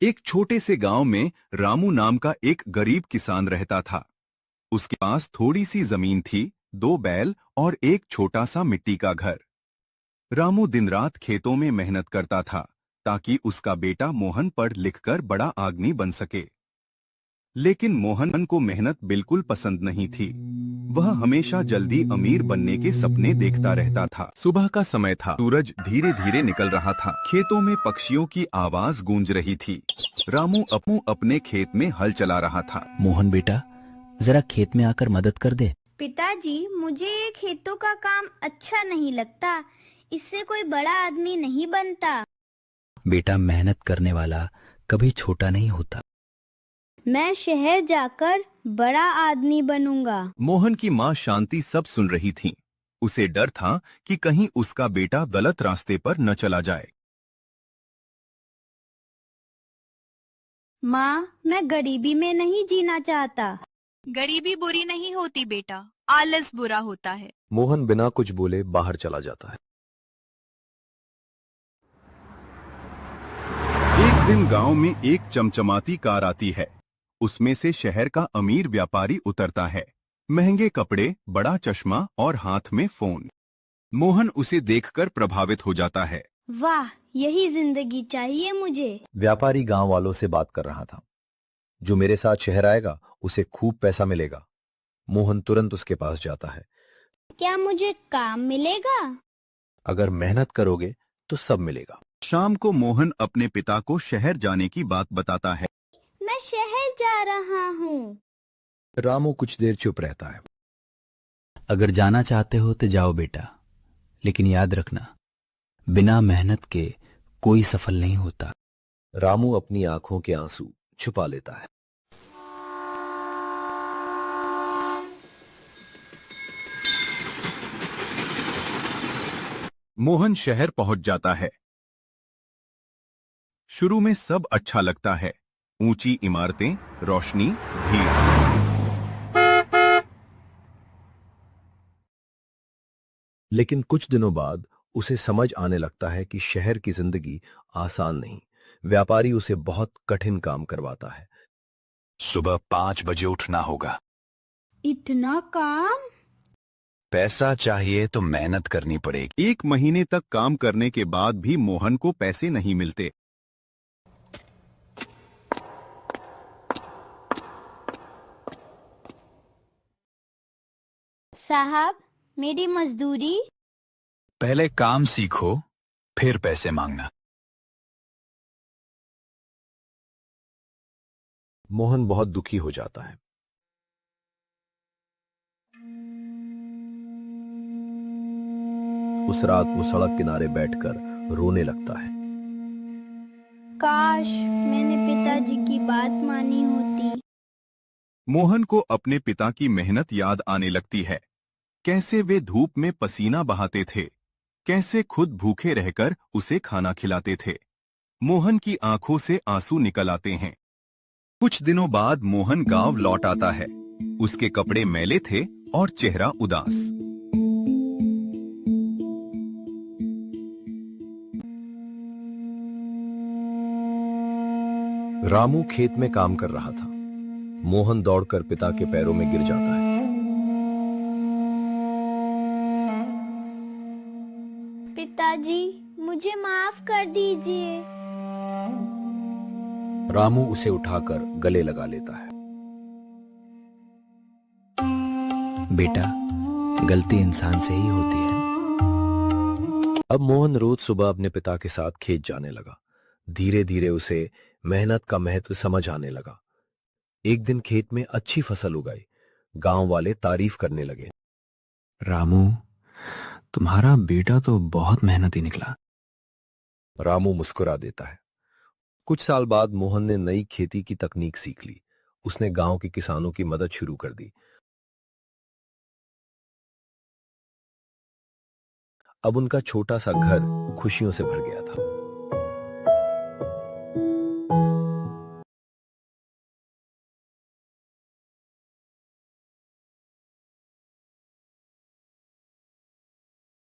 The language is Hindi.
एक छोटे से गांव में रामू नाम का एक गरीब किसान रहता था। उसके पास थोड़ी सी जमीन थी, 2 बैल और एक छोटा सा मिट्टी का घर। रामू दिन रात खेतों में मेहनत करता था ताकि उसका बेटा मोहन पढ़ लिखकर बड़ा आदमी बन सके। लेकिन मोहन को मेहनत बिल्कुल पसंद नहीं थी। वह हमेशा जल्दी अमीर बनने के सपने देखता रहता था। सुबह का समय था, सूरज धीरे धीरे निकल रहा था। खेतों में पक्षियों की आवाज गूंज रही थी। रामू अपने खेत में हल चला रहा था। मोहन बेटा, जरा खेत में आकर मदद कर दे। पिताजी, मुझे ये खेतों का काम अच्छा नहीं लगता। इससे कोई बड़ा आदमी नहीं बनता। बेटा, मेहनत करने वाला कभी छोटा नहीं होता। मैं शहर जाकर बड़ा आदमी बनूंगा। मोहन की माँ शांति सब सुन रही थी। उसे डर था कि कहीं उसका बेटा गलत रास्ते पर न चला जाए। माँ, मैं गरीबी में नहीं जीना चाहता। गरीबी बुरी नहीं होती बेटा, आलस बुरा होता है। मोहन बिना कुछ बोले बाहर चला जाता है। एक दिन गांव में एक चमचमाती कार आती है। उसमें से शहर का अमीर व्यापारी उतरता है। महंगे कपड़े, बड़ा चश्मा और हाथ में फोन। मोहन उसे देखकर प्रभावित हो जाता है। वाह, यही जिंदगी चाहिए मुझे। व्यापारी गांव वालों से बात कर रहा था। जो मेरे साथ शहर आएगा उसे खूब पैसा मिलेगा। मोहन तुरंत उसके पास जाता है। क्या मुझे काम मिलेगा? अगर मेहनत करोगे तो सब मिलेगा। शाम को मोहन अपने पिता को शहर जाने की बात बताता है। मैं शहर जा रहा हूँ। रामू कुछ देर चुप रहता है। अगर जाना चाहते हो तो जाओ बेटा, लेकिन याद रखना, बिना मेहनत के कोई सफल नहीं होता। रामू अपनी आंखों के आंसू छुपा लेता है। मोहन शहर पहुंच जाता है। शुरू में सब अच्छा लगता है। ऊंची इमारतें, रोशनी, भीड़। लेकिन कुछ दिनों बाद उसे समझ आने लगता है कि शहर की जिंदगी आसान नहीं। व्यापारी उसे बहुत कठिन काम करवाता है। सुबह 5 बजे उठना होगा। इतना काम? पैसा चाहिए तो मेहनत करनी पड़ेगी। 1 महीने तक काम करने के बाद भी मोहन को पैसे नहीं मिलते। साहब, मेरी मजदूरी। पहले काम सीखो, फिर पैसे मांगना। मोहन बहुत दुखी हो जाता है। उस रात वो सड़क किनारे बैठकर रोने लगता है। काश मैंने पिताजी की बात मानी होती। मोहन को अपने पिता की मेहनत याद आने लगती है। कैसे वे धूप में पसीना बहाते थे, कैसे खुद भूखे रहकर उसे खाना खिलाते थे। मोहन की आंखों से आंसू निकल आते हैं। कुछ दिनों बाद मोहन गांव लौट आता है। उसके कपड़े मैले थे और चेहरा उदास। रामू खेत में काम कर रहा था। मोहन दौड़कर पिता के पैरों में गिर जाता है। पिताजी, मुझे माफ कर दीजिए। रामू उसे उठाकर गले लगा लेता है। बेटा, गलती इंसान से ही होती है। अब मोहन रोज सुबह अपने पिता के साथ खेत जाने लगा। धीरे धीरे उसे मेहनत का महत्व समझ आने लगा। एक दिन खेत में अच्छी फसल उगाई। गांव वाले तारीफ करने लगे। रामू, तुम्हारा बेटा तो बहुत मेहनती निकला। रामू मुस्कुरा देता है। कुछ साल बाद मोहन ने नई खेती की तकनीक सीख ली। उसने गांव के किसानों की मदद शुरू कर दी। अब उनका छोटा सा घर खुशियों से भर गया था।